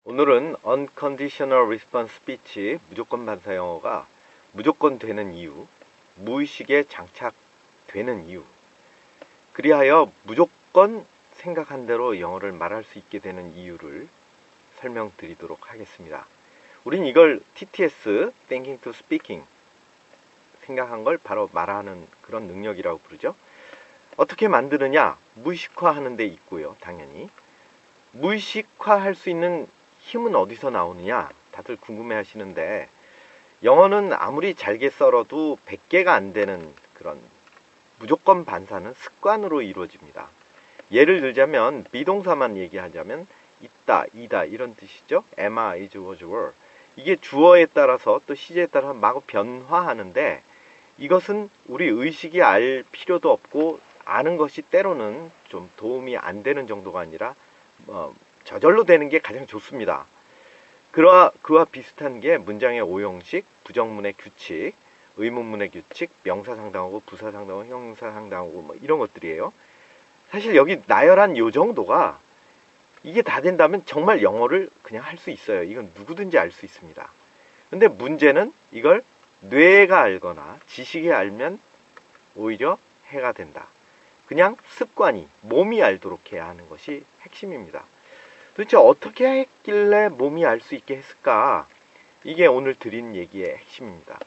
오늘은 unconditional response speech, 무조건 반사 영어가 무조건 되는 이유, 무의식에 장착되는 이유, 그리하여 무조건 생각한 대로 영어를 말할 수 있게 되는 이유를 설명드리도록 하겠습니다. 우린 이걸 TTS, Thinking to Speaking, 생각한 걸 바로 말하는 그런 능력이라고 부르죠. 어떻게 만드느냐? 무의식화하는 데 있고요, 당연히. 무의식화할 수 있는 힘은 어디서 나오느냐? 다들 궁금해 하시는데, 영어는 아무리 잘게 썰어도 100개가 안 되는 그런 무조건 반사는 습관으로 이루어집니다. 예를 들자면 비동사만 얘기하자면 있다, 이다 이런 뜻이죠. am, is, was, were. 이게 주어에 따라서 또 시제에 따라서 마구 변화하는데, 이것은 우리 의식이 알 필요도 없고 아는 것이 때로는 좀 도움이 안 되는 정도가 아니라 저절로 되는 게 가장 좋습니다. 그와 비슷한 게 문장의 오형식, 부정문의 규칙, 의문문의 규칙, 명사상당하고 부사상당하고 형용사상당하고 뭐 이런 것들이에요. 사실 여기 나열한 요 정도가 이게 다 된다면 정말 영어를 그냥 할 수 있어요. 이건 누구든지 알 수 있습니다. 근데 문제는 이걸 뇌가 알거나 지식이 알면 오히려 해가 된다. 그냥 습관이, 몸이 알도록 해야 하는 것이 핵심입니다. 도대체 어떻게 했길래 몸이 알 수 있게 했을까? 이게 오늘 드린 얘기의 핵심입니다.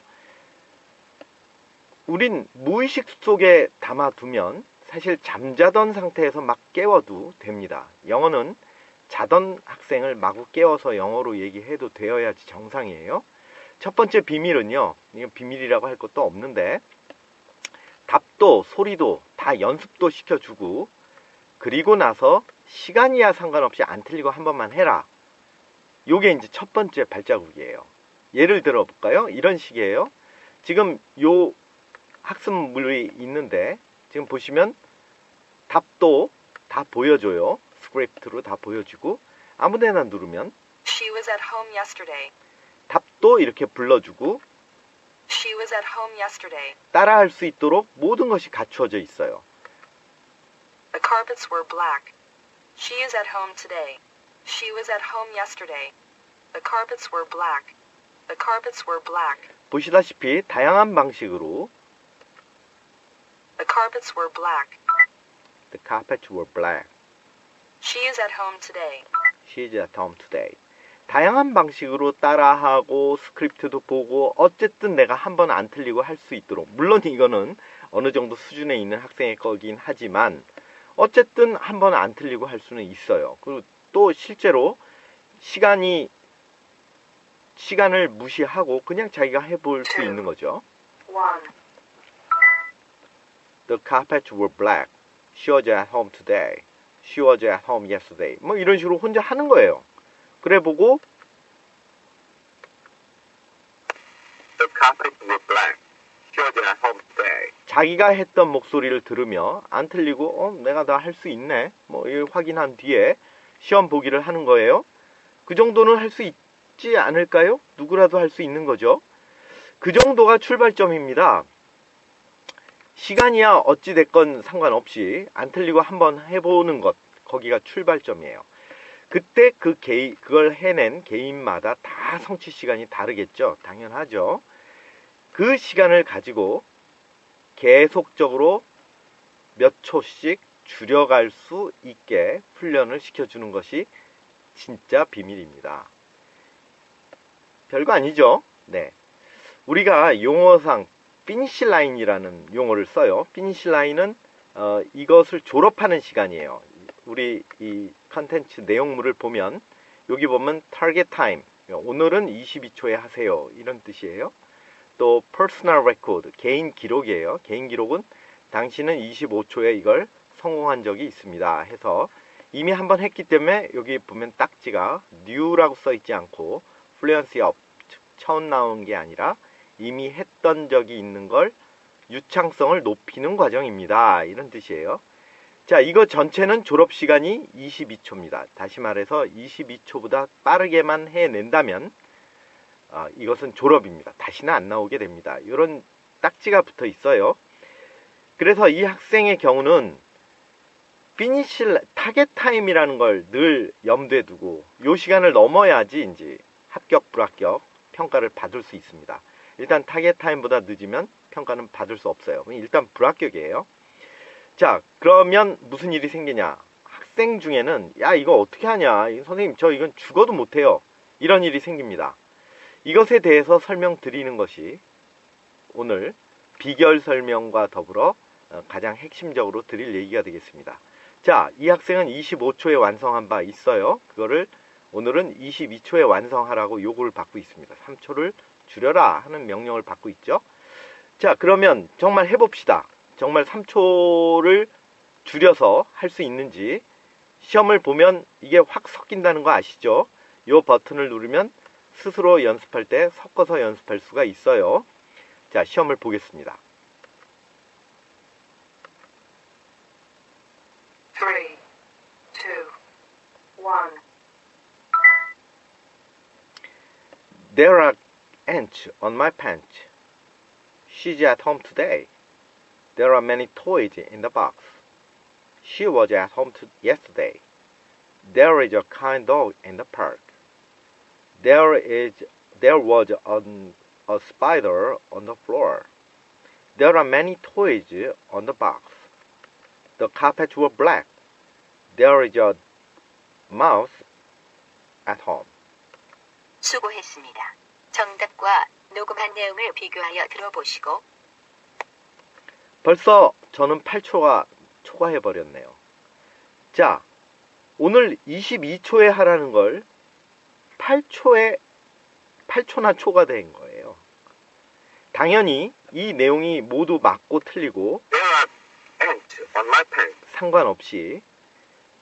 우린 무의식 속에 담아두면 사실 잠자던 상태에서 막 깨워도 됩니다. 영어는 자던 학생을 마구 깨워서 영어로 얘기해도 되어야지 정상이에요. 첫 번째 비밀은요, 이건 비밀이라고 할 것도 없는데, 답도 소리도 다 연습도 시켜주고, 그리고 나서 시간이야 상관없이 안 틀리고 한 번만 해라. 요게 이제 첫 번째 발자국이에요. 예를 들어 볼까요? 이런 식이에요. 지금 요 학습물이 있는데, 지금 보시면 답도 다 보여줘요. 스크립트로 다 보여주고, 아무데나 누르면 She was at home yesterday. 답도 이렇게 불러주고, She was at home yesterday. 따라할 수 있도록 모든 것이 갖추어져 있어요. The carpets were black. She is at home today. She was at home yesterday. The carpets were black. The carpets were black. 보시다시피 다양한 방식으로 The carpets were black. The carpets were black. She is at home today. She is at home today. 다양한 방식으로 따라하고 스크립트도 보고 어쨌든 내가 한 번 안 틀리고 할 수 있도록, 물론 이거는 어느 정도 수준에 있는 학생의 거긴 하지만 어쨌든 한 번 안 틀리고 할 수는 있어요. 그리고 또 실제로 시간을 무시하고 그냥 자기가 해볼 수 있는 거죠. 1. The carpets were black. She was at home today. She was at home yesterday. 뭐 이런 식으로 혼자 하는 거예요. 그래 보고 The carpets were black. She was at home today. 자기가 했던 목소리를 들으며 안 틀리고 내가 다 할 수 있네. 뭐 이걸 확인한 뒤에 시험 보기를 하는 거예요. 그 정도는 할 수 있지 않을까요? 누구라도 할 수 있는 거죠. 그 정도가 출발점입니다. 시간이야 어찌 됐건 상관없이 안 틀리고 한번 해보는 것, 거기가 출발점이에요. 그때 그걸 해낸 개인마다 다 성취 시간이 다르겠죠. 당연하죠. 그 시간을 가지고 계속적으로 몇 초씩 줄여갈 수 있게 훈련을 시켜주는 것이 진짜 비밀입니다. 별거 아니죠? 네. 우리가 용어상 피니시 라인이라는 용어를 써요. 피니시 라인은 이것을 졸업하는 시간이에요. 우리 이 컨텐츠 내용물을 보면 여기 보면 target time, 오늘은 22초에 하세요, 이런 뜻이에요. 또 personal record, 개인 기록이에요. 개인 기록은 당신은 25초에 이걸 성공한 적이 있습니다 해서 이미 한번 했기 때문에 여기 보면 딱지가 new라고 써 있지 않고 fluency up, 즉 처음 나온 게 아니라 이미 했던 적이 있는 걸 유창성을 높이는 과정입니다, 이런 뜻이에요. 자, 이거 전체는 졸업시간이 22초입니다. 다시 말해서 22초보다 빠르게만 해낸다면 이것은 졸업입니다. 다시는 안 나오게 됩니다. 이런 딱지가 붙어 있어요. 그래서 이 학생의 경우는 피니시 타겟 타임이라는 걸 늘 염두에 두고 요 시간을 넘어야지 이제 합격, 불합격 평가를 받을 수 있습니다. 일단 타겟 타임보다 늦으면 평가는 받을 수 없어요. 일단 불합격이에요. 자, 그러면 무슨 일이 생기냐? 학생 중에는 야, 이거 어떻게 하냐? 선생님, 저 이건 죽어도 못해요. 이런 일이 생깁니다. 이것에 대해서 설명드리는 것이 오늘 비결 설명과 더불어 가장 핵심적으로 드릴 얘기가 되겠습니다. 자, 이 학생은 25초에 완성한 바 있어요. 그거를 오늘은 22초에 완성하라고 요구를 받고 있습니다. 3초를 줄여라 하는 명령을 받고 있죠. 자, 그러면 정말 해봅시다. 정말 3초를 줄여서 할 수 있는지 시험을 보면 이게 확 섞인다는 거 아시죠? 요 버튼을 누르면 스스로 연습할 때 섞어서 연습할 수가 있어요. 자, 시험을 보겠습니다. 3, 2, 1. There are ants on my pants. She's at home today. There are many toys in the box. She was at home yesterday. There is a kind dog in the park. There was a spider on the floor. There are many toys on the box. The carpets were black. There is a mouse at home. 수고했습니다. 정답과 녹음한 내용을 비교하여 들어보시고 벌써 저는 8초가 초과해버렸네요. 자, 오늘 22초에 하라는 걸 8초나 초과된 거예요. 당연히 이 내용이 모두 맞고 틀리고 There are ants on my pants. 상관없이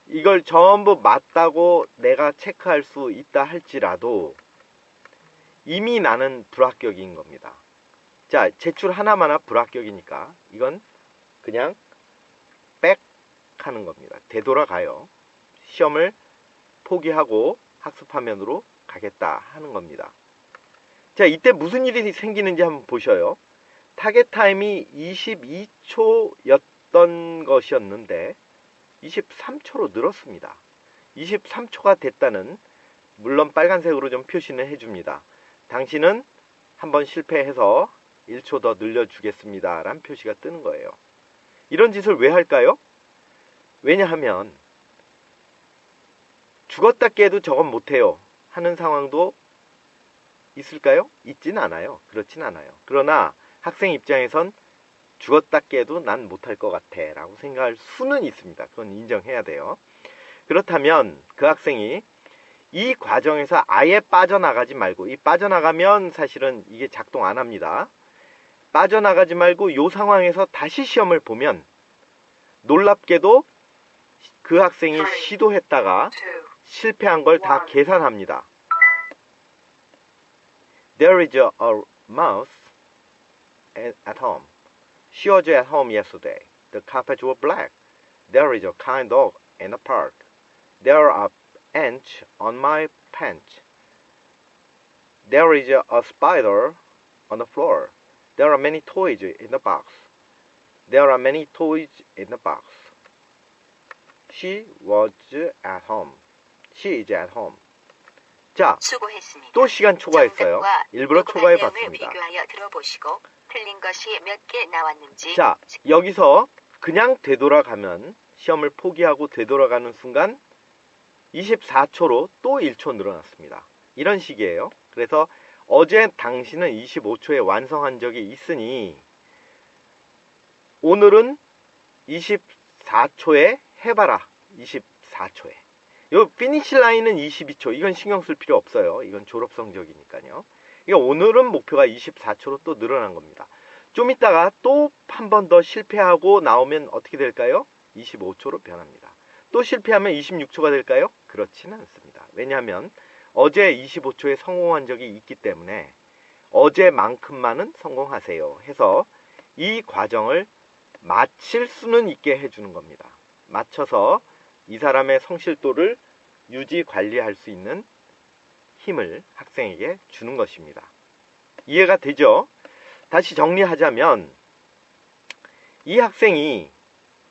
이걸 전부 맞다고 내가 체크할 수 있다 할지라도 이미 나는 불합격인 겁니다. 자, 제출 하나마나 불합격이니까 이건 그냥 백 하는 겁니다. 되돌아가요. 시험을 포기하고 학습화면으로 가겠다 하는 겁니다. 자, 이때 무슨 일이 생기는지 한번 보셔요. 타겟 타임이 22초였던 것이었는데 23초로 늘었습니다. 23초가 됐다는, 물론 빨간색으로 좀 표시는 해줍니다. 당신은 한번 실패해서 1초 더 늘려주겠습니다 라는 표시가 뜨는 거예요. 이런 짓을 왜 할까요? 왜냐하면 죽었다 깨도 저건 못해요 하는 상황도 있을까요? 있진 않아요. 그렇진 않아요. 그러나 학생 입장에선 죽었다 깨도 난 못할 것 같아 라고 생각할 수는 있습니다. 그건 인정해야 돼요. 그렇다면 그 학생이 이 과정에서 아예 빠져나가지 말고, 이 빠져나가면 사실은 이게 작동 안 합니다. 빠져나가지 말고 이 상황에서 다시 시험을 보면 놀랍게도 그 학생이 시도했다가 2, 실패한 걸 다 계산합니다. There is a mouse at home. She was at home yesterday. The carpets were black. There is a kind dog in the park. There are ants on my pants. There is a spider on the floor. There are many toys in the box. There are many toys in the box. She was at home. She is at home. 자, 수고했습니다. 또 시간 초과했어요. 정답과 일부러 녹음한 초과해 내용을 봤습니다. 비교하여 들어보시고 틀린 것이 몇 개 나왔는지 자, 여기서 그냥 되돌아가면, 시험을 포기하고 되돌아가는 순간 24초로 또 1초 늘어났습니다. 이런 식이에요. 그래서 어제 당신은 25초에 완성한 적이 있으니 오늘은 24초에 해봐라. 24초에. 요 피니시 라인은 22초. 이건 신경 쓸 필요 없어요. 이건 졸업 성적이니까요. 그러니까 오늘은 목표가 24초로 또 늘어난 겁니다. 좀 이따가 또 한 번 더 실패하고 나오면 어떻게 될까요? 25초로 변합니다. 또 실패하면 26초가 될까요? 그렇지는 않습니다. 왜냐하면 어제 25초에 성공한 적이 있기 때문에 어제만큼만은 성공하세요 해서 이 과정을 마칠 수는 있게 해주는 겁니다. 맞춰서 이 사람의 성실도를 유지 관리할 수 있는 힘을 학생에게 주는 것입니다. 이해가 되죠? 다시 정리하자면 이 학생이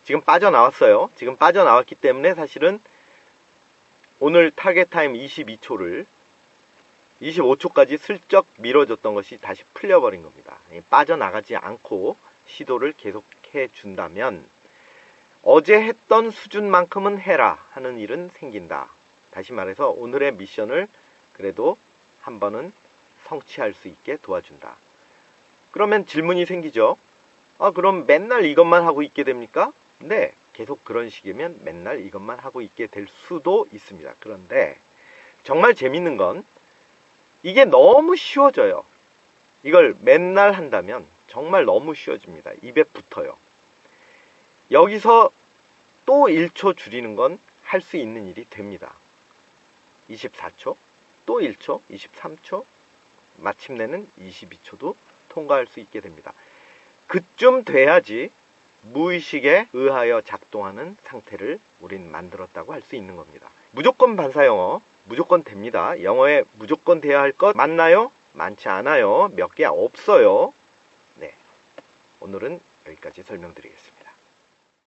지금 빠져나왔어요. 지금 빠져나왔기 때문에 사실은 오늘 타겟 타임 22초를 25초까지 슬쩍 미뤄줬던 것이 다시 풀려버린 겁니다. 빠져나가지 않고 시도를 계속해 준다면 어제 했던 수준만큼은 해라 하는 일은 생긴다. 다시 말해서 오늘의 미션을 그래도 한 번은 성취할 수 있게 도와준다. 그러면 질문이 생기죠. 그럼 맨날 이것만 하고 있게 됩니까? 네, 계속 그런 식이면 맨날 이것만 하고 있게 될 수도 있습니다. 그런데 정말 재밌는 건 이게 너무 쉬워져요. 이걸 맨날 한다면 정말 너무 쉬워집니다. 입에 붙어요. 여기서 또 1초 줄이는 건 할 수 있는 일이 됩니다. 24초, 또 1초, 23초, 마침내는 22초도 통과할 수 있게 됩니다. 그쯤 돼야지 무의식에 의하여 작동하는 상태를 우린 만들었다고 할 수 있는 겁니다. 무조건 반사 영어, 무조건 됩니다. 영어에 무조건 돼야 할 것 많나요? 많지 않아요. 몇 개 없어요. 네, 오늘은 여기까지 설명드리겠습니다.